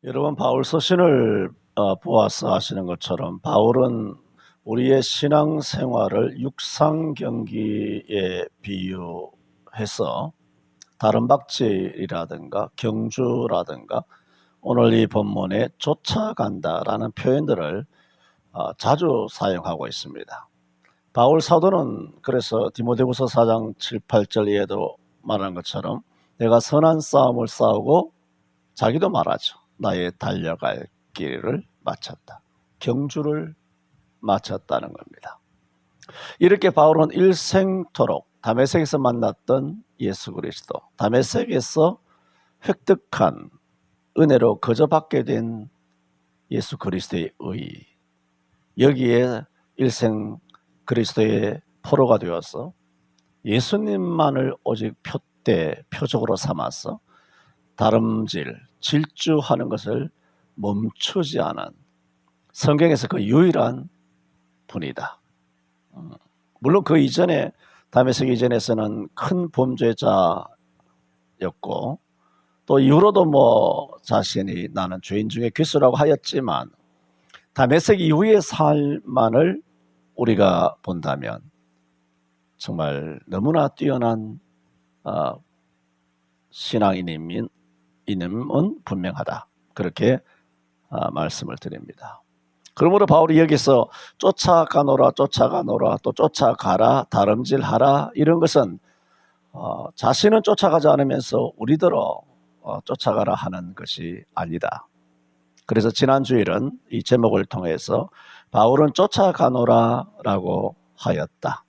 여러분 바울 서신을 보아서 아시는 것처럼 바울은 우리의 신앙 생활을 육상 경기에 비유해서 다름박질이라든가 경주라든가 오늘 이 본문에 쫓아간다라는 표현들을 자주 사용하고 있습니다. 바울 사도는 그래서 디모데후서 4장 7, 8절에도 말한 것처럼 내가 선한 싸움을 싸우고 자기도 말하죠. 나의 달려갈 길을 마쳤다. 경주를 마쳤다는 겁니다. 이렇게 바울은 일생토록 다메섹에서 만났던 예수 그리스도, 다메섹에서 획득한 은혜로 거저 받게 된 예수 그리스도의 의, 여기에 일생 그리스도의 포로가 되어서 예수님만을 오직 표적으로 삼아서 다름질, 질주하는 것을 멈추지 않은 성경에서 그 유일한 분이다. 물론 그 이전에 다메섹 이전에서는 큰 범죄자였고 또 이후로도 자신이 나는 죄인 중에 괴수라고 하였지만 다메섹 이후의 삶만을 우리가 본다면 정말 너무나 뛰어난 신앙인임은 분명하다. 그렇게 말씀을 드립니다. 그러므로 바울이 여기서 쫓아가노라 또 쫓아가라 다름질하라 이런 것은 자신은 쫓아가지 않으면서 우리더러 쫓아가라 하는 것이 아니다. 그래서 지난 주일은 이 제목을 통해서 바울은 쫓아가노라라고 하였다.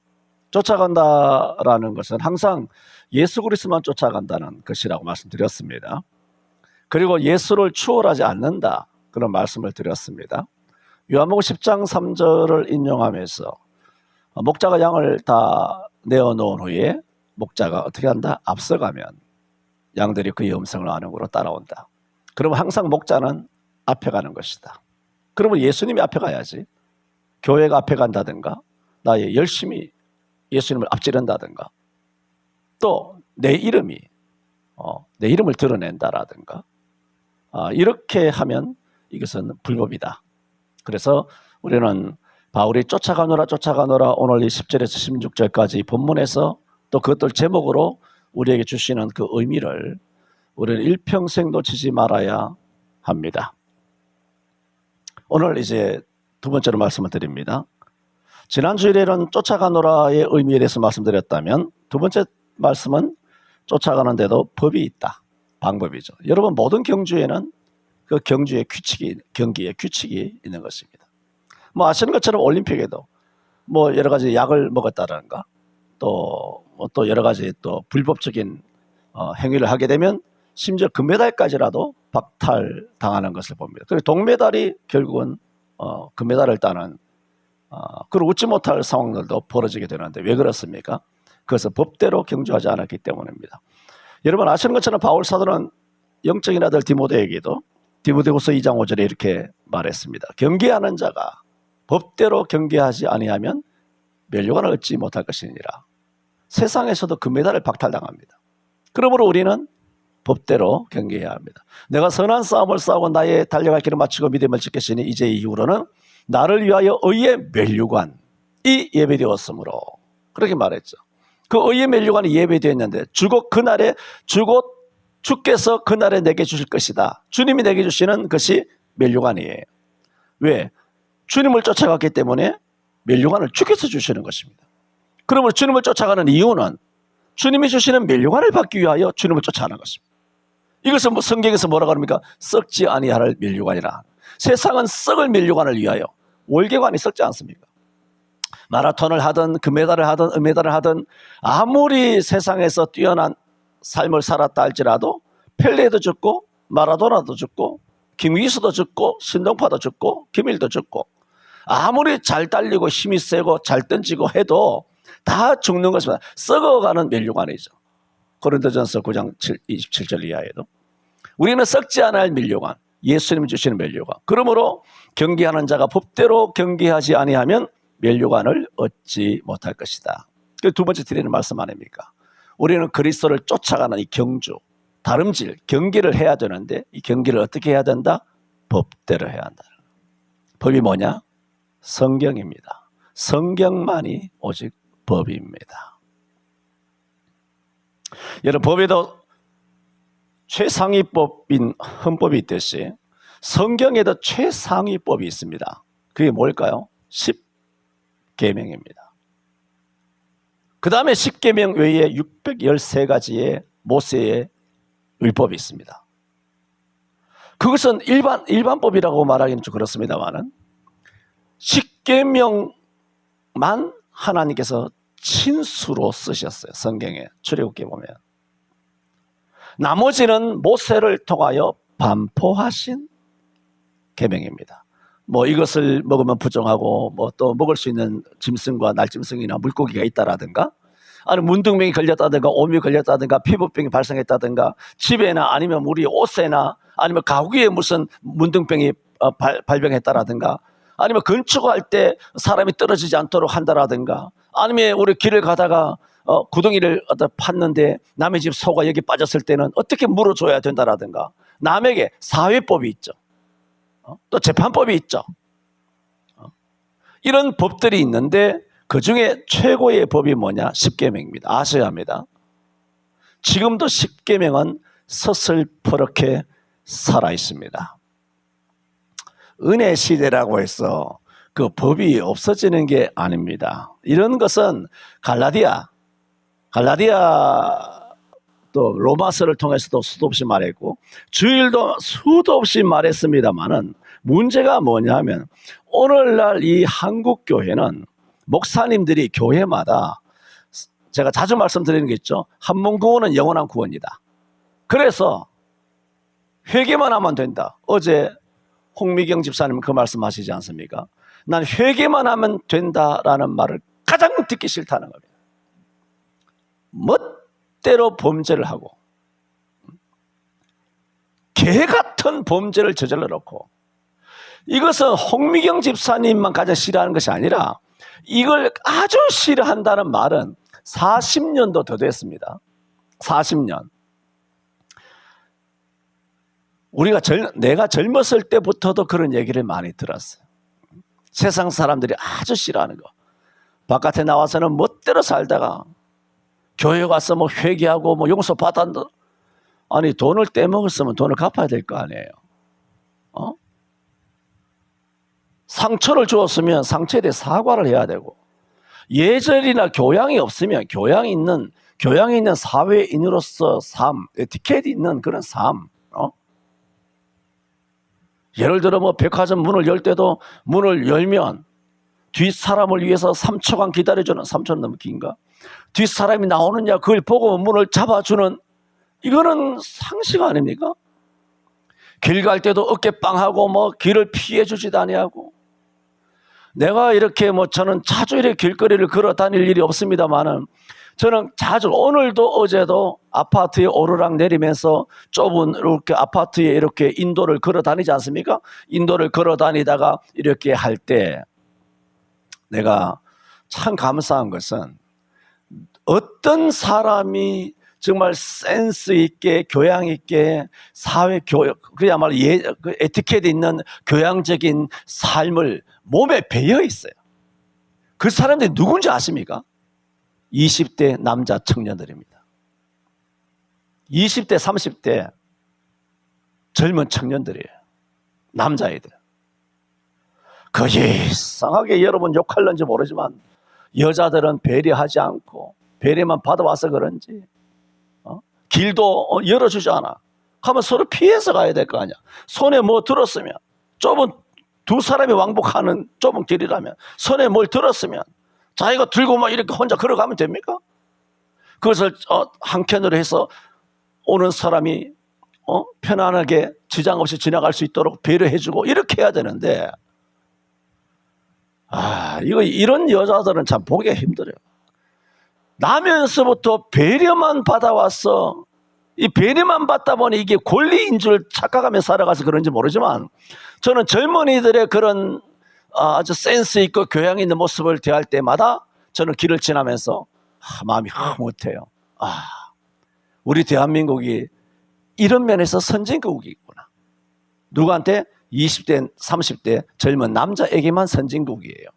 쫓아간다라는 것은 항상 예수 그리스도만 쫓아간다는 것이라고 말씀드렸습니다. 그리고 예수를 추월하지 않는다 그런 말씀을 드렸습니다. 요한복음 10장 3절을 인용하면서 목자가 양을 다 내어놓은 후에 목자가 어떻게 한다? 앞서가면 양들이 그의 음성을 아는 곳으로 따라온다. 그러면 항상 목자는 앞에 가는 것이다. 그러면 예수님이 앞에 가야지. 교회가 앞에 간다든가 나의 열심히 예수님을 앞지른다든가 또 내 이름을 드러낸다라든가 이렇게 하면 이것은 불법이다. 그래서 우리는 바울이 쫓아가노라 오늘 이 10절에서 16절까지 본문에서 또 그것들 제목으로 우리에게 주시는 그 의미를 우리는 일평생 놓치지 말아야 합니다. 오늘 이제 두 번째로 말씀을 드립니다. 지난 주일에는 쫓아가노라의 의미에 대해서 말씀드렸다면 두 번째 말씀은 쫓아가는데도 법이 있다. 방법이죠. 여러분 모든 경주에는 그 경기의 규칙이 있는 것입니다. 아시는 것처럼 올림픽에도 여러 가지 약을 먹었다든가 또 여러 가지 또 불법적인 행위를 하게 되면 심지어 금메달까지라도 박탈당하는 것을 봅니다. 그리고 동메달이 결국은 금메달을 따는 그걸 웃지 못할 상황들도 벌어지게 되는데 왜 그렇습니까? 그것은 법대로 경주하지 않았기 때문입니다. 여러분 아시는 것처럼 바울 사도는 영적인 아들 디모데에게도 디모데후서 2장 5절에 이렇게 말했습니다. 경계하는 자가 법대로 경계하지 아니하면 멸류관을 얻지 못할 것이니라. 세상에서도 금메달을 박탈당합니다. 그러므로 우리는 법대로 경계해야 합니다. 내가 선한 싸움을 싸우고 나의 달려갈 길을 마치고 믿음을 지켰으니 이제 이후로는 나를 위하여 의의 멸류관이 예배되었으므로 그렇게 말했죠. 그 의의 멸류관이 예배되었는데 주께서 그날에 내게 주실 것이다. 주님이 내게 주시는 것이 멸류관이에요. 왜? 주님을 쫓아갔기 때문에 멸류관을 주께서 주시는 것입니다. 그러므로 주님을 쫓아가는 이유는 주님이 주시는 멸류관을 받기 위하여 주님을 쫓아가는 것입니다. 이것은 성경에서 뭐라고 합니까? 썩지 아니할 멸류관이라. 세상은 썩을 멸류관을 위하여 월계관이 썩지 않습니까? 마라톤을 하든 금메달을 하든 은메달을 하든 아무리 세상에서 뛰어난 삶을 살았다 할지라도 펠레도 죽고 마라도나도 죽고 김기수도 죽고 신동파도 죽고 김일도 죽고 아무리 잘 달리고 힘이 세고 잘 던지고 해도 다 죽는 것입니다. 썩어가는 멸류관이죠. 고린도전서 9장 27절 이하에도 우리는 썩지 않을 멸류관, 예수님이 주시는 멸류관. 그러므로 경계하는 자가 법대로 경계하지 아니하면 멸류관을 얻지 못할 것이다. 그 두 번째 드리는 말씀 아닙니까? 우리는 그리스도를 쫓아가는 이 경주, 다름질, 경계를 해야 되는데 이 경계를 어떻게 해야 된다? 법대로 해야 한다. 법이 뭐냐? 성경입니다. 성경만이 오직 법입니다. 여러분, 법에도 최상위법인 헌법이 있듯이 성경에도 최상위법이 있습니다. 그게 뭘까요? 10계명입니다. 그 다음에 10계명 외에 613가지의 모세의 율법이 있습니다. 그것은 일반법이라고 말하기는 좀 그렇습니다만은 10계명만 하나님께서 친수로 쓰셨어요. 성경에 출애굽기에 보면. 나머지는 모세를 통하여 반포하신 계명입니다. 뭐 이것을 먹으면 부정하고 뭐 또 먹을 수 있는 짐승과 날짐승이나 물고기가 있다라든가, 아니면 문둥병이 걸렸다든가 오미 걸렸다든가 피부병이 발생했다든가, 집에나 아니면 우리 옷에나 아니면 가구에 무슨 문둥병이 발병했다라든가, 아니면 건축할 때 사람이 떨어지지 않도록 한다라든가, 아니면 우리 길을 가다가 구덩이를 팠는데 남의 집 소가 여기 빠졌을 때는 어떻게 물어줘야 된다라든가, 남에게 사회법이 있죠. 또 재판법이 있죠. 이런 법들이 있는데 그 중에 최고의 법이 뭐냐? 10계명입니다. 아셔야 합니다. 지금도 10계명은 서슬퍼렇게 살아 있습니다. 은혜 시대라고 해서 그 법이 없어지는 게 아닙니다. 이런 것은 갈라디아 또 로마서를 통해서도 수도 없이 말했고 주일도 수도 없이 말했습니다만은, 문제가 뭐냐면 오늘날 이 한국 교회는 목사님들이 교회마다, 제가 자주 말씀드리는 게 있죠. 한 몸 구원은 영원한 구원이다. 그래서 회개만 하면 된다. 어제 홍미경 집사님 그 말씀하시지 않습니까? 난 회개만 하면 된다라는 말을 가장 듣기 싫다는 겁니다. 멋대로 범죄를 하고 개 같은 범죄를 저질러 놓고, 이것은 홍미경 집사님만 가장 싫어하는 것이 아니라 이걸 아주 싫어한다는 말은 40년도 더 됐습니다. 40년. 내가 젊었을 때부터도 그런 얘기를 많이 들었어요. 세상 사람들이 아주 싫어하는 거. 바깥에 나와서는 멋대로 살다가 교회 가서 뭐 회개하고 뭐 용서 받았는데, 아니 돈을 떼먹었으면 돈을 갚아야 될 거 아니에요. 상처를 주었으면 상처에 대해 사과를 해야 되고, 예절이나 교양이 없으면 교양이 있는 사회인으로서 삶, 에티켓이 있는 그런 삶. 예를 들어 뭐 백화점 문을 열 때도 문을 열면 뒷 사람을 위해서 3초간 기다려주는, 3초는 너무 긴가? 뒷 사람이 나오느냐 그걸 보고 문을 잡아주는, 이거는 상식 아닙니까? 길 갈 때도 어깨빵하고 뭐 길을 피해 주지도 아니하고. 내가 이렇게 저는 자주 이렇게 길거리를 걸어 다닐 일이 없습니다만은, 저는 자주 오늘도 어제도 아파트에 오르락 내리면서 좁은 이렇게 아파트에 이렇게 인도를 걸어 다니지 않습니까? 인도를 걸어 다니다가 이렇게 할 때 내가 참 감사한 것은, 어떤 사람이 정말 센스 있게 교양 있게 사회 교육, 그야말로 그 에티켓 있는 교양적인 삶을 몸에 배어 있어요. 그 사람들이 누군지 아십니까? 20대 남자 청년들입니다. 20대 30대 젊은 청년들이에요. 남자애들. 그 이상하게 여러분 욕할는지 모르지만 여자들은 배려하지 않고 배려만 받아와서 그런지 길도 열어주지 않아. 하면 서로 피해서 가야 될 거 아니야. 손에 뭐 들었으면, 좁은 두 사람이 왕복하는 좁은 길이라면 손에 뭘 들었으면 자기가 들고 막 이렇게 혼자 걸어가면 됩니까? 그것을 한켠으로 해서 오는 사람이 편안하게 지장 없이 지나갈 수 있도록 배려해주고 이렇게 해야 되는데, 이런 여자들은 참 보기가 힘들어요. 나면서부터 배려만 받아왔어. 이 배려만 받다 보니 이게 권리인 줄 착각하며 살아가서 그런지 모르지만, 저는 젊은이들의 그런 아주 센스 있고 교양 있는 모습을 대할 때마다 저는 길을 지나면서 마음이 흐뭇해요. 우리 대한민국이 이런 면에서 선진국이구나. 누구한테? 20대, 30대 젊은 남자에게만 선진국이에요.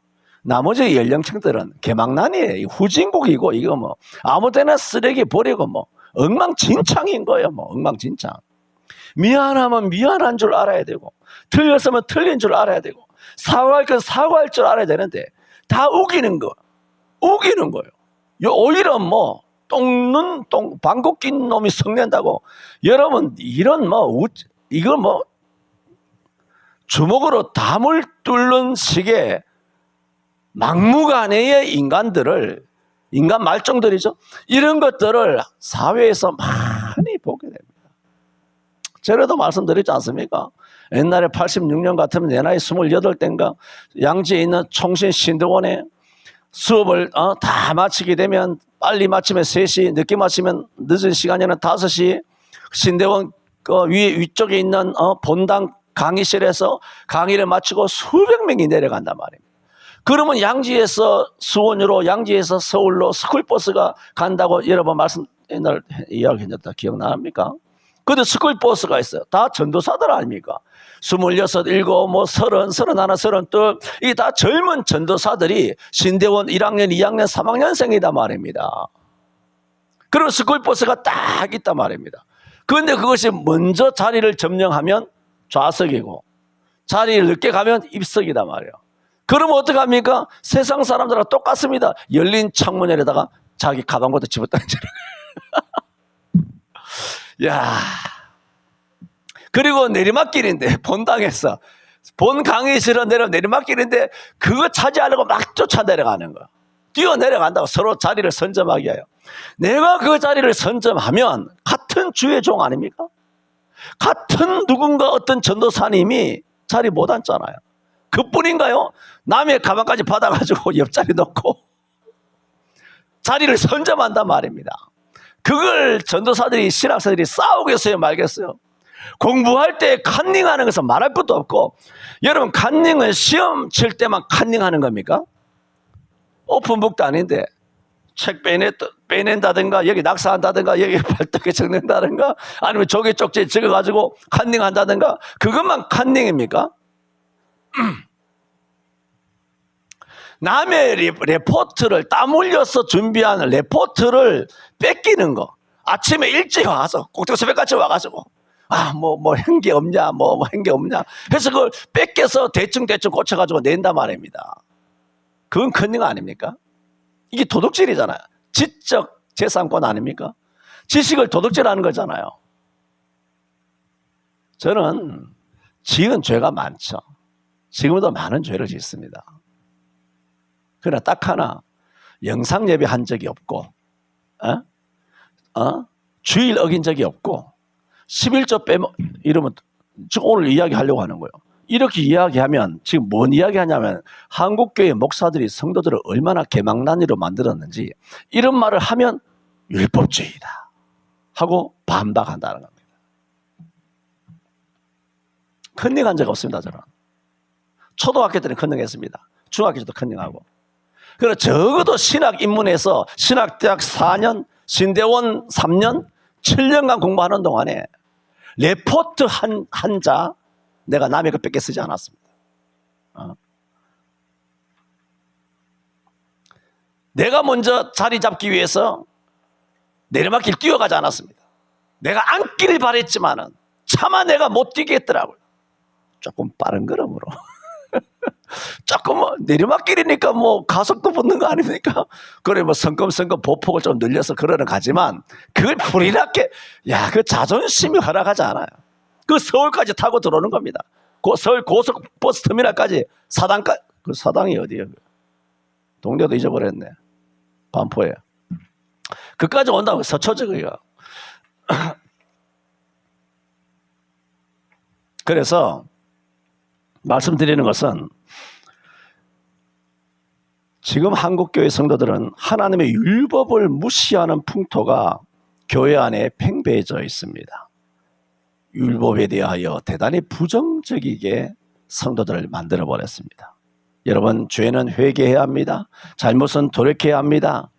나머지 연령층들은 개망난이에요. 후진국이고 이거 뭐 아무 데나 쓰레기 버리고 뭐 엉망진창인 거예요. 뭐 엉망진창. 미안하면 미안한 줄 알아야 되고 틀렸으면 틀린 줄 알아야 되고 사과할 건 사과할 줄 알아야 되는데 다 우기는 거예요. 오히려 뭐 방귀 낀 놈이 성낸다고. 여러분 이런 이거 주먹으로 담을 뚫는 식의 막무가내의 인간 말종들이죠. 이런 것들을 사회에서 많이 보게 됩니다. 전에도 말씀드렸지 않습니까? 옛날에 86년 같으면 내 나이 28대인가 양지에 있는 총신 신대원에 수업을 다 마치게 되면 빨리 마치면 3시, 늦게 마치면 늦은 시간에는 5시 신대원 위쪽에 있는 본당 강의실에서 강의를 마치고 수백 명이 내려간단 말입니다. 그러면 양지에서 수원으로 양지에서 서울로 스쿨버스가 간다고 여러 번 옛날 이야기했다 기억납니까? 근데 스쿨버스가 있어요. 다 전도사들 아닙니까? 26, 7, 30, 31, 32 이게 다 젊은 전도사들이 신대원 1학년, 2학년, 3학년생이다 말입니다. 그리고 스쿨버스가 딱 있단 말입니다. 그런데 그것이 먼저 자리를 점령하면 좌석이고 자리를 늦게 가면 입석이다 말이에요. 그러면 어떡합니까? 세상 사람들하고 똑같습니다. 열린 창문에다가 자기 가방부터 집어던지는 거예요. 야, 그리고 내리막길인데 본당에서 본 강의실은 내리막길인데 그거 차지하려고 막 쫓아 내려가는 거야. 뛰어 내려간다고 서로 자리를 선점하게 해요. 내가 그 자리를 선점하면 같은 주의 종 아닙니까? 같은 누군가 어떤 전도사님이 자리 못 앉잖아요. 그뿐인가요? 남의 가방까지 받아가지고 옆자리 놓고 자리를 선점한단 말입니다. 그걸 전도사들이 신학사들이 싸우겠어요 말겠어요? 공부할 때 컨닝하는 것은 말할 것도 없고 여러분 컨닝은 시험 칠 때만 컨닝하는 겁니까? 오픈북도 아닌데 책 빼낸다든가 여기 낙서한다든가 여기 발톱에 적는다든가 아니면 조개 쪽지에 적어가지고 컨닝한다든가 그것만 컨닝입니까? 남의 레포트를 땀 흘려서 준비한 레포트를 뺏기는 거. 아침에 일찍 와서 꼭대기 새벽같이 와가지고 한 게 없냐 한 게 없냐 해서 그걸 뺏겨서 대충 고쳐가지고 낸단 말입니다. 그건 컨닝 아닙니까? 이게 도둑질이잖아요. 지적 재산권 아닙니까? 지식을 도둑질하는 거잖아요. 저는 지은 죄가 많죠. 지금도 많은 죄를 짓습니다. 그러나 딱 하나 영상 예배 한 적이 없고 주일 어긴 적이 없고 11조 이러면 지금 오늘 이야기하려고 하는 거예요. 이렇게 이야기하면 지금 뭔 이야기하냐면 한국교회 목사들이 성도들을 얼마나 개망난이로 만들었는지 이런 말을 하면 율법주의다 하고 반박한다는 겁니다. 컨닝한 적 없습니다. 저는 초등학교 때는 컨닝했습니다. 중학교 때도 컨닝하고. 그래서 적어도 신학 입문해서 신학대학 4년 신대원 3년 7년간 공부하는 동안에 레포트 한 자 내가 남의 거 뺏겨 쓰지 않았습니다. 내가 먼저 자리 잡기 위해서 내리막길 뛰어가지 않았습니다. 내가 앉기를 바랬지만은 차마 내가 못 뛰겠더라고요. 조금 빠른 걸음으로. 조금 내리막길이니까 가속도 붙는 거 아닙니까? 그래 성큼성큼 보폭을 좀 늘려서 그러는 가지만 그걸 불이나게 그 자존심이 허락하지 않아요. 그 서울까지 타고 들어오는 겁니다. 서울 고속버스 터미널까지 사당까지. 그 사당이 어디예요? 동네도 잊어버렸네. 반포에. 그까지 온다고 서초적이가. 그래서 말씀드리는 것은 지금 한국교회 성도들은 하나님의 율법을 무시하는 풍토가 교회 안에 팽배해져 있습니다. 율법에 대하여 대단히 부정적이게 성도들을 만들어버렸습니다. 여러분 죄는 회개해야 합니다. 잘못은 돌이켜야 합니다.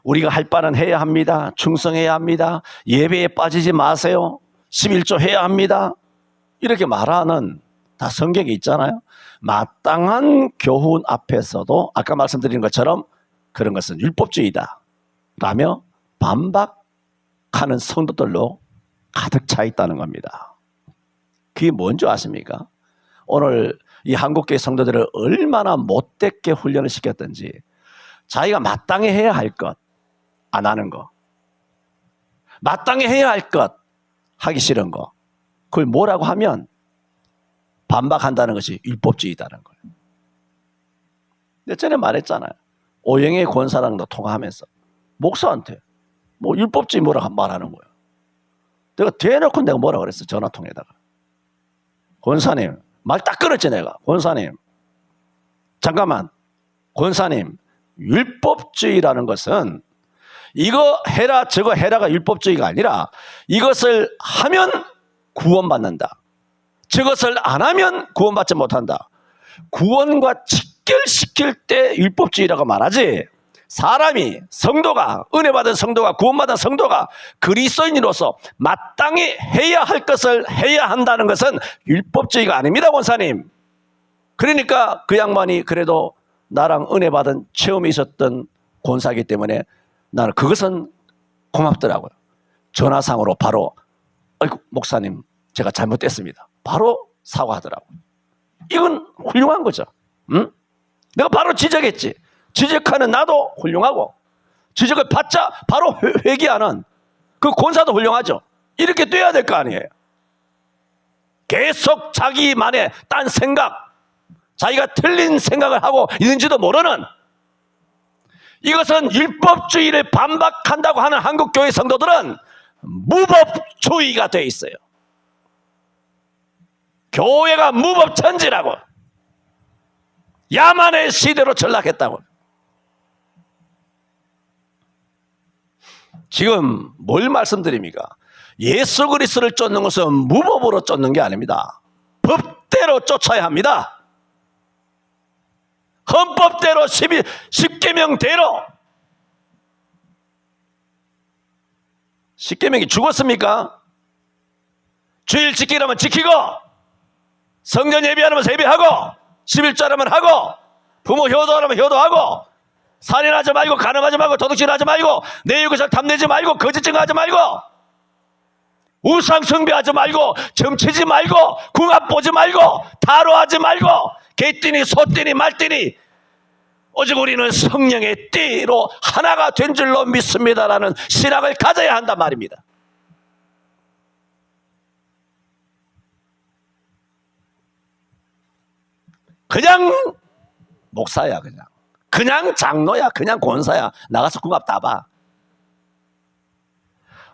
우리가 할 바는 해야 합니다. 충성해야 합니다. 예배에 빠지지 마세요. 11조 해야 합니다. 이렇게 말하는 다 성경에 있잖아요. 마땅한 교훈 앞에서도 아까 말씀드린 것처럼 그런 것은 율법주의다 라며 반박하는 성도들로 가득 차 있다는 겁니다. 그게 뭔지 아십니까? 오늘 이 한국교회 성도들을 얼마나 못되게 훈련을 시켰던지, 자기가 마땅히 해야 할 것 안 하는 거, 마땅히 해야 할 것 하기 싫은 거, 그걸 뭐라고 하면 반박한다는 것이 율법주의다는 거예요. 근데 전에 말했잖아요. 오영애 권사랑도 통화하면서 목사한테 뭐 율법주의 뭐라고 말하는 거예요. 내가 대놓고 내가 뭐라 그랬어. 전화통에다가. 권사님, 말 딱 끊었지 내가. 권사님, 잠깐만. 권사님, 율법주의라는 것은 이거 해라 저거 해라가 율법주의가 아니라 이것을 하면 구원받는다. 저것을 안 하면 구원받지 못한다. 구원과 직결시킬 때 율법주의라고 말하지, 사람이, 성도가, 은혜받은 성도가, 구원받은 성도가 그리스도인으로서 마땅히 해야 할 것을 해야 한다는 것은 율법주의가 아닙니다, 권사님. 그러니까 그 양반이 그래도 나랑 은혜받은 체험이 있었던 권사이기 때문에 나는 그것은 고맙더라고요. 전화상으로 바로 아이고 목사님 제가 잘못됐습니다. 바로 사과하더라고요. 이건 훌륭한 거죠. 응? 내가 바로 지적했지. 지적하는 나도 훌륭하고 지적을 받자 바로 회개하는 그 권사도 훌륭하죠. 이렇게 돼야 될 거 아니에요. 계속 자기만의 딴 생각, 자기가 틀린 생각을 하고 있는지도 모르는, 이것은 율법주의를 반박한다고 하는 한국교회 성도들은 무법주의가 돼 있어요. 교회가 무법천지라고, 야만의 시대로 전락했다고. 지금 뭘 말씀드립니까? 예수 그리스도를 쫓는 것은 무법으로 쫓는 게 아닙니다. 법대로 쫓아야 합니다. 헌법대로, 10계명대로. 10계명이 죽었습니까? 주일 지키라면 지키고, 성전 예배하면 예배하고, 11조라면 하고, 부모 효도하면 효도하고, 살인하지 말고, 간음하지 말고, 도둑질하지 말고, 내 이웃을 탐내지 말고, 거짓 증거하지 말고, 우상 숭배하지 말고, 점치지 말고, 궁합 보지 말고, 타로하지 말고, 개띠니 소띠니 말띠니, 오직 우리는 성령의 띠로 하나가 된 줄로 믿습니다라는 신앙을 가져야 한단 말입니다. 그냥 목사야, 그냥 장로야, 그냥 권사야, 나가서 궁합 다 봐.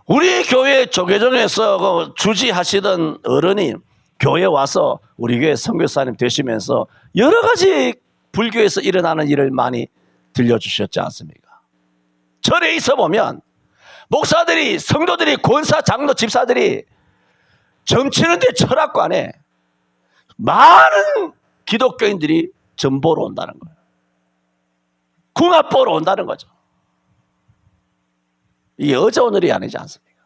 우리 교회 조계종에서 주지하시던 어른이 교회 와서 우리 교회 선교사님 되시면서 여러 가지 불교에서 일어나는 일을 많이 들려주셨지 않습니까? 절에 있어 보면 목사들이, 성도들이, 권사, 장로, 집사들이 점치는데 철학관에 많은 기독교인들이 점 보러 온다는 거예요. 궁합 보러 온다는 거죠. 이게 어제 오늘이 아니지 않습니까?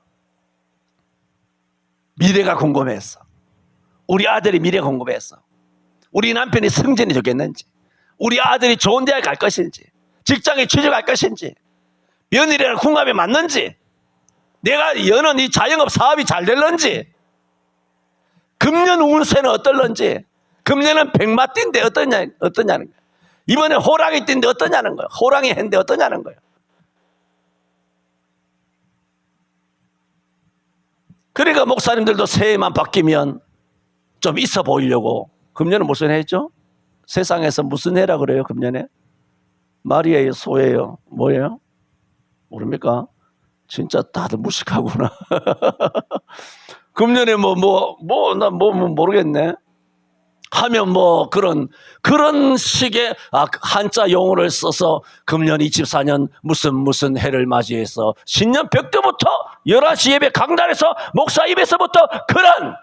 미래가 궁금했어. 우리 아들이 미래가 궁금했어. 우리 남편이 성전이 좋겠는지, 우리 아들이 좋은 대학 갈 것인지, 직장에 취직할 것인지, 며느리랑 궁합이 맞는지, 내가 여는 이 자영업 사업이 잘 될런지, 금년 운세는 어떨런지, 금년은 백마띠인데 어떠냐는 거예요. 이번에 호랑이 띠인데 어떠냐는 거예요. 호랑이 해인데 어떠냐는 거예요. 그러니까 목사님들도 새해만 바뀌면 좀 있어 보이려고 금년은 무슨 해죠? 세상에서 무슨 해라 그래요? 금년에 말이에요, 소예요, 뭐예요? 모릅니까? 진짜 다들 무식하구나. 금년에 난 모르겠네. 하면 뭐 그런 식의 한자 용어를 써서 금년 24년 무슨 해를 맞이해서 신년 벽두부터 11시 예배 강단에서 목사 입에서부터 그런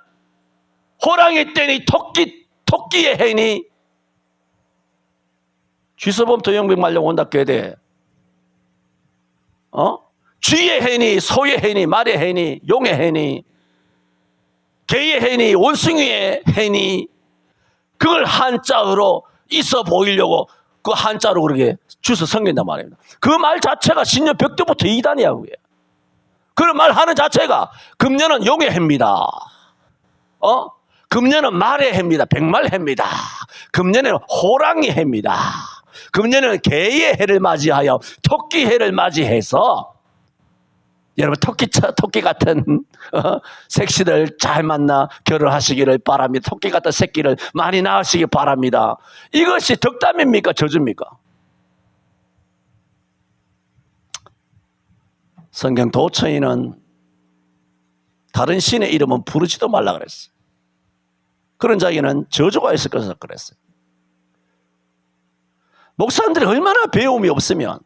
호랑이 떼니 토끼의 해니 쥐서범 도영병 말려 온다 깨대 쥐의 해니, 소의 해니, 말의 해니, 용의 해니, 개의 해니, 원숭이의 해니, 그걸 한자어로 있어 보이려고 그 한자로 그렇게 주서 섬긴단 말입니다. 그 말 자체가 신년 벽두부터 이단이야, 그게. 그런 말 하는 자체가 금년은 용의 해입니다. 금년은 말의 해입니다. 백말 해입니다. 금년에는 호랑이 해입니다. 금년에는 개의 해를 맞이하여 토끼 해를 맞이해서 여러분 토끼 같은 색시들 잘 만나 결혼하시기를 바랍니다. 토끼 같은 새끼를 많이 낳으시기 바랍니다. 이것이 덕담입니까? 저주입니까? 성경 도처에는 다른 신의 이름은 부르지도 말라 그랬어요. 그런 자에게는 저주가 있을 것을 그랬어요. 목사님들이 얼마나 배움이 없으면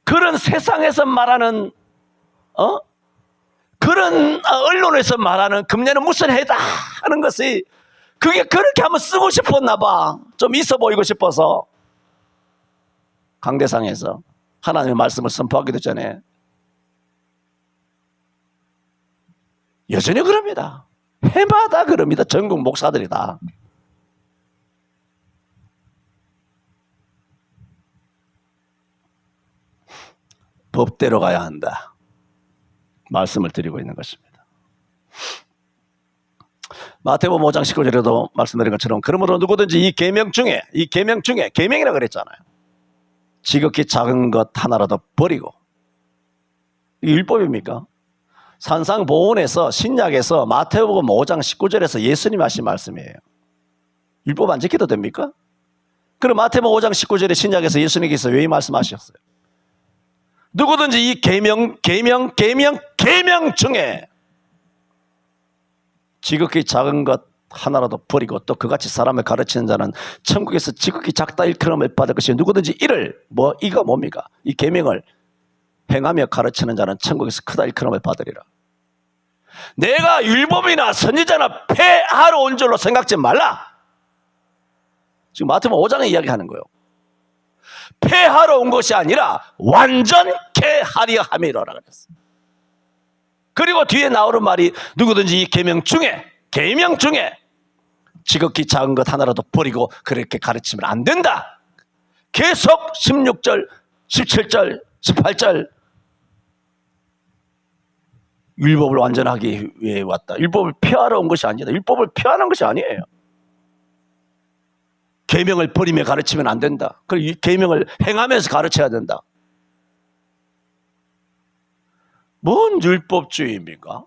그런 세상에서 말하는 그런 언론에서 말하는 금년은 무슨 해다 하는 것이 그게 그렇게 한번 쓰고 싶었나 봐. 좀 있어 보이고 싶어서 강대상에서 하나님의 말씀을 선포하기도 전에 여전히 그럽니다. 해마다 그럽니다. 전국 목사들이 다. 법대로 가야 한다. 말씀을 드리고 있는 것입니다. 마태복음 5장 19절에도 말씀드린 것처럼 그러므로 누구든지 이 계명 중에 계명이라 그랬잖아요. 지극히 작은 것 하나라도 버리고. 이게 율법입니까? 산상보훈에서 신약에서 마태복음 5장 19절에서 예수님이 하신 말씀이에요. 율법 안 지켜도 됩니까? 그럼 마태복음 5장 19절에 신약에서 예수님께서 왜 이 말씀하셨어요? 누구든지 이 계명 중에 지극히 작은 것 하나라도 버리고 또 그같이 사람을 가르치는 자는 천국에서 지극히 작다 일컬음을 받을 것이요 누구든지 이를 이가 뭡니까? 이 계명을 행하며 가르치는 자는 천국에서 크다 일컬음을 받으리라. 내가 율법이나 선지자나 폐하러 온 줄로 생각지 말라. 지금 마태복음 5장에 이야기하는 거예요. 폐하러 온 것이 아니라 완전케 하려 함이라 그랬어요. 그리고 뒤에 나오는 말이 누구든지 이 계명 중에 지극히 작은 것 하나라도 버리고 그렇게 가르치면 안 된다. 계속 16절, 17절, 18절 율법을 완전하기 위해 왔다. 율법을 폐하러 온 것이 아니다. 율법을 폐하는 것이 아니에요. 계명을 버리며 가르치면 안 된다. 그리고 이 계명을 행하면서 가르쳐야 된다. 뭔 율법주의입니까?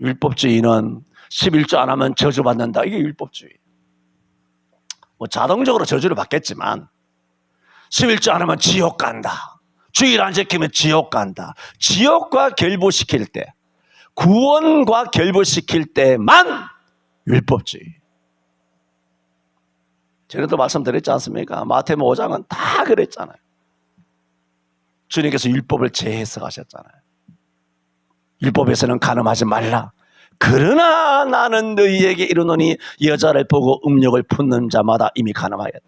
율법주의는 11조 안 하면 저주받는다. 이게 율법주의. 자동적으로 저주를 받겠지만 11조 안 하면 지옥 간다. 주일 안 지키면 지옥 간다. 지옥과 결부시킬 때, 구원과 결부시킬 때만 율법주의. 전에도 말씀드렸지 않습니까? 마태복음 5장은 다 그랬잖아요. 주님께서 율법을 재해석하셨잖아요. 율법에서는 간음하지 말라. 그러나 나는 너희에게 이르노니 여자를 보고 음욕을 품는 자마다 이미 간음하였다.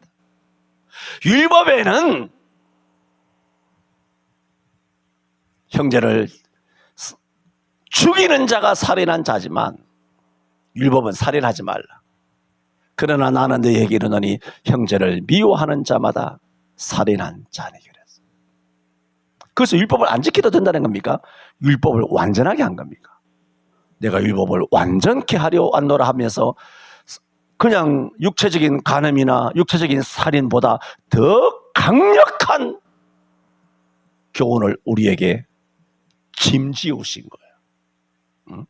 율법에는 형제를 죽이는 자가 살인한 자지만 율법은 살인하지 말라. 그러나 나는 너희에게 이르노니 형제를 미워하는 자마다 살인한 자니 그랬어. 그래서 율법을 안 지켜도 된다는 겁니까? 율법을 완전하게 한 겁니까? 내가 율법을 완전케 하려 왔노라 하면서 그냥 육체적인 간음이나 육체적인 살인보다 더 강력한 교훈을 우리에게 짐지우신 거예요.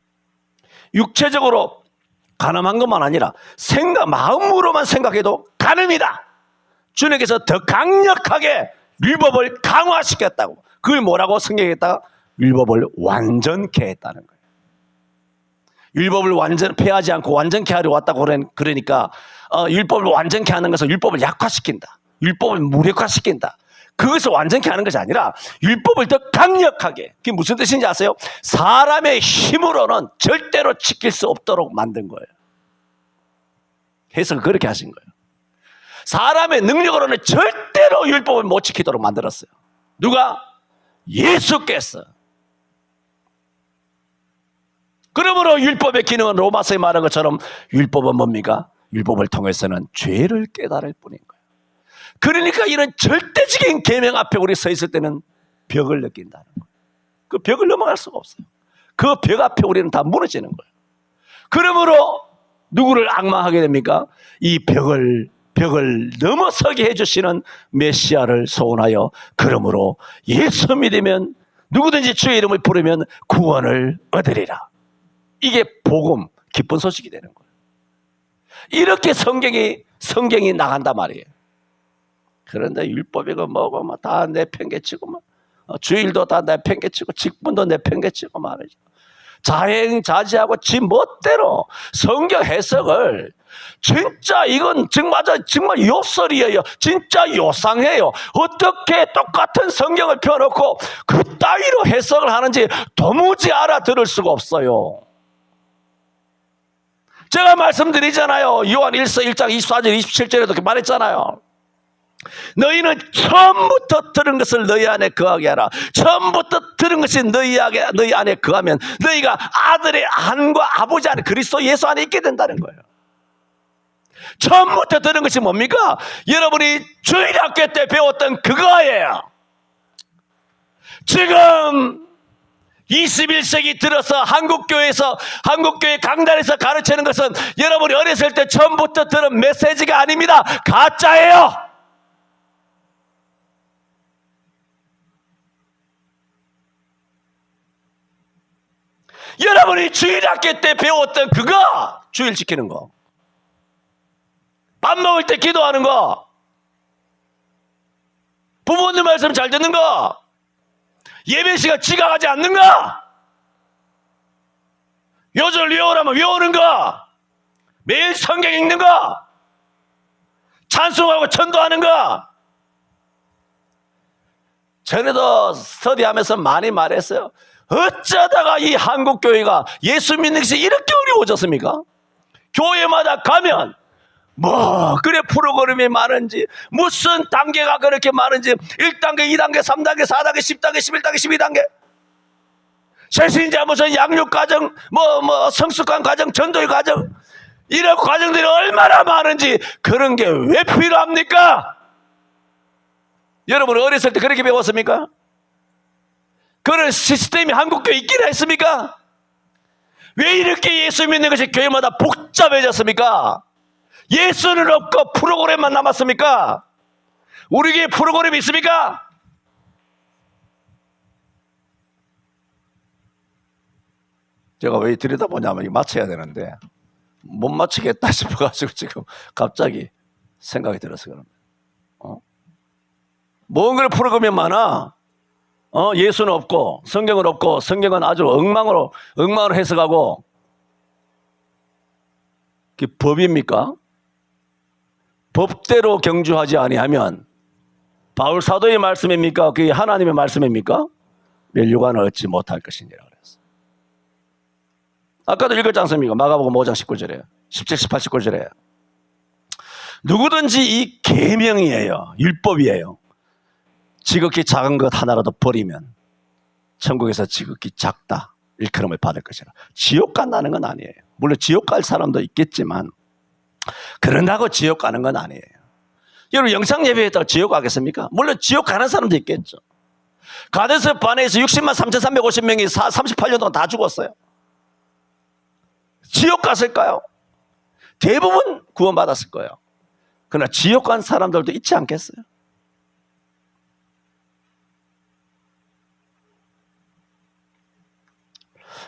육체적으로 간음한 것만 아니라 마음으로만 생각해도 간음이다. 주님께서 더 강력하게 율법을 강화시켰다고. 그걸 뭐라고 성경에다가 율법을 완전케 했다는 거예요. 율법을 완전 폐하지 않고 완전케 하려 왔다고 그러니까 율법을 완전케 하는 것은 율법을 약화시킨다. 율법을 무력화시킨다. 그것을 완전케 하는 것이 아니라 율법을 더 강력하게. 그게 무슨 뜻인지 아세요? 사람의 힘으로는 절대로 지킬 수 없도록 만든 거예요. 해석을 그렇게 하신 거예요. 사람의 능력으로는 절대로 율법을 못 지키도록 만들었어요. 누가? 예수께서. 그러므로 율법의 기능은 로마서에 말한 것처럼 율법은 뭡니까? 율법을 통해서는 죄를 깨달을 뿐인 거예요. 그러니까 이런 절대적인 계명 앞에 우리 서 있을 때는 벽을 느낀다는 거예요. 그 벽을 넘어갈 수가 없어요. 그 벽 앞에 우리는 다 무너지는 거예요. 그러므로 누구를 악망하게 됩니까? 이 벽을 넘어서게 해주시는 메시아를 소원하여, 그러므로 예수 믿으면 누구든지 주의 이름을 부르면 구원을 얻으리라. 이게 복음, 기쁜 소식이 되는 거예요. 이렇게 성경이 나간단 말이에요. 그런데 율법이고 뭐고 뭐 다 내팽개치고 뭐 주일도 다 내팽개치고 직분도 내팽개치고 말이죠. 자행자지하고 지 멋대로 성경 해석을, 진짜 이건 정말 요설이에요. 진짜 요상해요. 어떻게 똑같은 성경을 펴놓고 그 따위로 해석을 하는지 도무지 알아들을 수가 없어요. 제가 말씀드리잖아요. 요한 1서 1장 24절 27절에도 그렇게 말했잖아요. 너희는 처음부터 들은 것을 너희 안에 거하게 하라. 처음부터 들은 것이 너희 안에 거하면 너희가 아들의 안과 아버지 안에, 그리스도 예수 안에 있게 된다는 거예요. 처음부터 들은 것이 뭡니까? 여러분이 주일학교 때 배웠던 그거예요. 지금 21세기 들어서 한국교회 강단에서 가르치는 것은 여러분이 어렸을 때 처음부터 들은 메시지가 아닙니다. 가짜예요. 여러분이 주일학교 때 배웠던 그거, 주일 지키는 거, 밥 먹을 때 기도하는 거, 부모님 말씀 잘 듣는 거, 예배 시간 지각하지 않는 거, 요절 외우라면 외우는 거, 매일 성경 읽는 거, 찬송하고 전도하는 거. 전에도 스터디하면서 많이 말했어요. 어쩌다가 이 한국교회가 예수 믿는 것이 이렇게 어려워졌습니까? 교회마다 가면 뭐 그래 프로그램이 많은지, 무슨 단계가 그렇게 많은지, 1단계 2단계 3단계 4단계 10단계 11단계 12단계, 새신자 무슨 양육과정, 뭐 성숙한 과정, 전도의 과정, 이런 과정들이 얼마나 많은지, 그런 게 왜 필요합니까? 여러분 어렸을 때 그렇게 배웠습니까? 그런 시스템이 한국교회에 있긴 했습니까? 왜 이렇게 예수 믿는 것이 교회마다 복잡해졌습니까? 예수는 없고 프로그램만 남았습니까? 우리 교회 프로그램이 있습니까? 제가 왜 들여다보냐면 이거 맞춰야 되는데 못 맞추겠다 싶어가지고 지금 갑자기 생각이 들어서 그럽니다. 뭔 그런 프로그램이 많아? 예수는 없고 성경은 없고, 성경은 아주 엉망으로 해석하고. 그게 법입니까? 법대로 경주하지 아니하면 바울 사도의 말씀입니까? 그게 하나님의 말씀입니까? 멸류관을 얻지 못할 것이니라 그랬어요. 아까도 읽었지 않습니까? 마가복음 5장 19절에 17, 18, 19절에 누구든지 이 계명이에요, 율법이에요, 지극히 작은 것 하나라도 버리면 천국에서 지극히 작다 일컬음을 받을 것이라. 지옥 간다는 건 아니에요. 물론 지옥 갈 사람도 있겠지만 그런다고 지옥 가는 건 아니에요. 여러분 영상 예배했다고 지옥 가겠습니까? 물론 지옥 가는 사람도 있겠죠. 가데스 바네에서 60만 3,350명이 38년 동안 다 죽었어요. 지옥 갔을까요? 대부분 구원받았을 거예요. 그러나 지옥 간 사람들도 있지 않겠어요?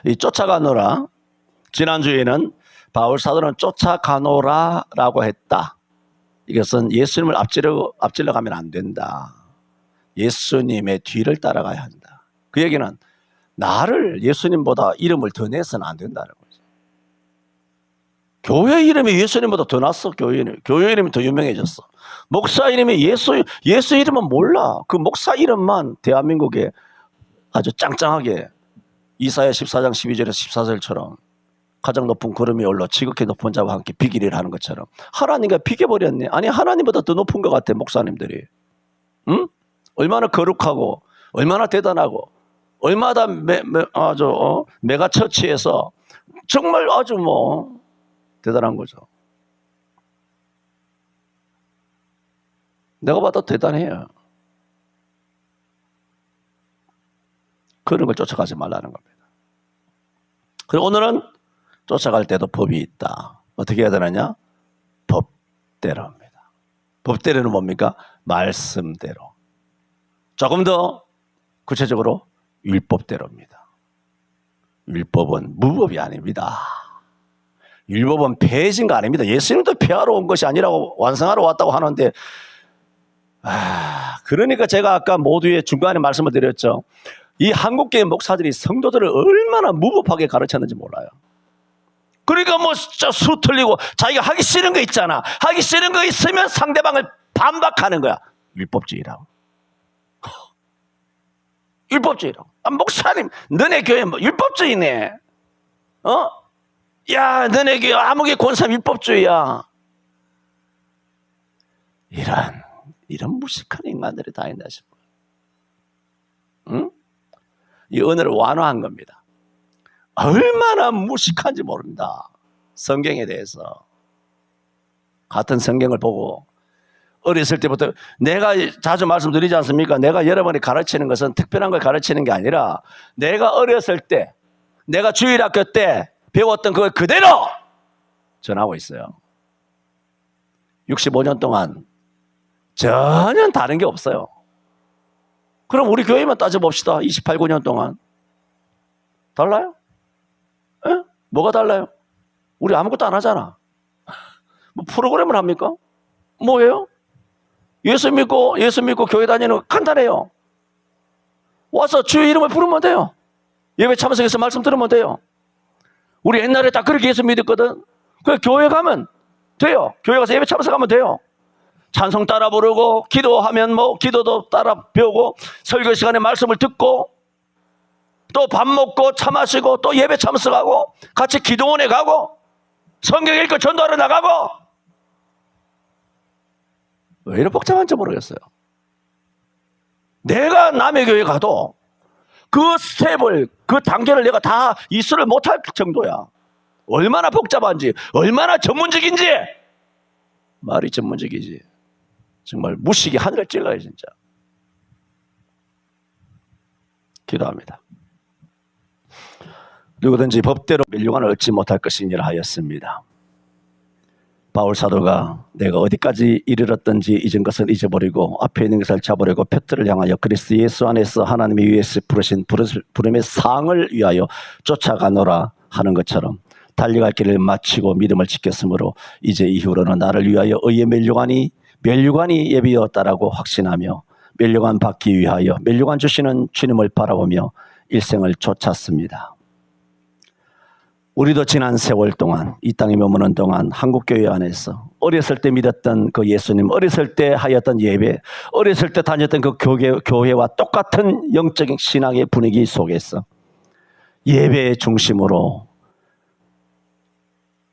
이 쫓아가노라, 지난주에는 바울 사도는 쫓아가노라라고 했다. 이것은 예수님을 앞질러 가면 안 된다. 예수님의 뒤를 따라가야 한다. 그 얘기는 나를 예수님보다 이름을 더 내서는 안 된다는 거죠. 교회 이름이 예수님보다 더 낫어. 교회 이름이 더 유명해졌어. 목사 이름이 예수 이름은 몰라. 그 목사 이름만 대한민국에 아주 짱짱하게 이사야 14장 12절에서 14절처럼 가장 높은 구름이 올라 지극히 높은 자와 함께 비기를 하는 것처럼 하나님과 비겨버렸네. 아니 하나님보다 더 높은 것 같아 목사님들이. 응? 얼마나 거룩하고 얼마나 대단하고 얼마나 메가 처치해서 정말 아주 뭐 대단한 거죠. 내가 봐도 대단해요. 그런 걸 쫓아가지 말라는 겁니다. 그리고 오늘은 쫓아갈 때도 법이 있다. 어떻게 해야 되느냐? 법대로입니다. 법대로는 뭡니까? 말씀대로. 조금 더 구체적으로 율법대로입니다. 율법은 무법이 아닙니다. 율법은 폐해진 거 아닙니다. 예수님도 폐하러 온 것이 아니라고 완성하러 왔다고 하는데, 그러니까 제가 아까 모두의 중간에 말씀을 드렸죠. 이 한국교회 목사들이 성도들을 얼마나 무법하게 가르쳤는지 몰라요. 그러니까 뭐 진짜 수 틀리고 자기가 하기 싫은 거 있잖아. 하기 싫은 거 있으면 상대방을 반박하는 거야. 율법주의라고. 율법주의라고. 목사님, 너네 교회 뭐 율법주의네. 야, 너네 교회 아무개 권사 율법주의야. 이런 무식한 인간들이 다 있나 싶어요. 응? 이 언어를 완화한 겁니다. 얼마나 무식한지 모릅니다. 성경에 대해서. 같은 성경을 보고 어렸을 때부터 내가 자주 말씀드리지 않습니까? 내가 여러분이 가르치는 것은 특별한 걸 가르치는 게 아니라 내가 어렸을 때 내가 주일학교 때 배웠던 그걸 그대로 전하고 있어요. 65년 동안 전혀 다른 게 없어요. 그럼 우리 교회만 따져봅시다. 28, 9년 동안. 달라요? 에? 뭐가 달라요? 우리 아무것도 안 하잖아. 뭐 프로그램을 합니까? 뭐예요? 예수 믿고 교회 다니는 거 간단해요. 와서 주의 이름을 부르면 돼요. 예배 참석해서 말씀 들으면 돼요. 우리 옛날에 다 그렇게 예수 믿었거든. 그래 교회 가면 돼요. 교회 가서 예배 참석하면 돼요. 찬송 따라 부르고 기도하면 뭐 기도도 따라 배우고 설교 시간에 말씀을 듣고 또 밥 먹고 차 마시고 또 예배 참석하고 같이 기도원에 가고 성경 읽고 전도하러 나가고. 왜 이렇게 복잡한지 모르겠어요. 내가 남의 교회 가도 그 스텝을 그 단계를 내가 다 이수를 못할 정도야. 얼마나 복잡한지 얼마나 전문적인지. 말이 전문적이지. 정말 무식이 하늘을 찔러요 진짜. 기도합니다. 누구든지 법대로 멸류관을 얻지 못할 것이니라 하였습니다. 바울 사도가 내가 어디까지 이르렀던지 잊은 것은 잊어버리고 앞에 있는 것을 잡으려고 표틀을 향하여 그리스도 예수 안에서 하나님이 위에서 부르신 부름의 상을 위하여 쫓아가노라 하는 것처럼 달려갈 길을 마치고 믿음을 지켰으므로 이제 이후로는 나를 위하여 의의 멸류관이 예비되었다라고 확신하며 멸류관 받기 위하여 멸류관 주시는 주님을 바라보며 일생을 쫓았습니다. 우리도 지난 세월 동안 이 땅에 머무는 동안 한국교회 안에서 어렸을 때 믿었던 그 예수님, 어렸을 때 하였던 예배, 어렸을 때 다녔던 그 교회와 똑같은 영적인 신앙의 분위기 속에서 예배 중심으로,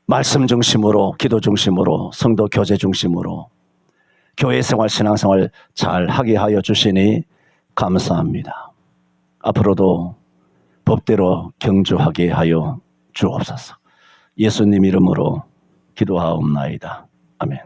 말씀 중심으로, 기도 중심으로, 성도 교제 중심으로 교회 생활, 신앙생활 잘 하게 하여 주시니 감사합니다. 앞으로도 법대로 경주하게 하여 주옵소서. 예수님 이름으로 기도하옵나이다. 아멘.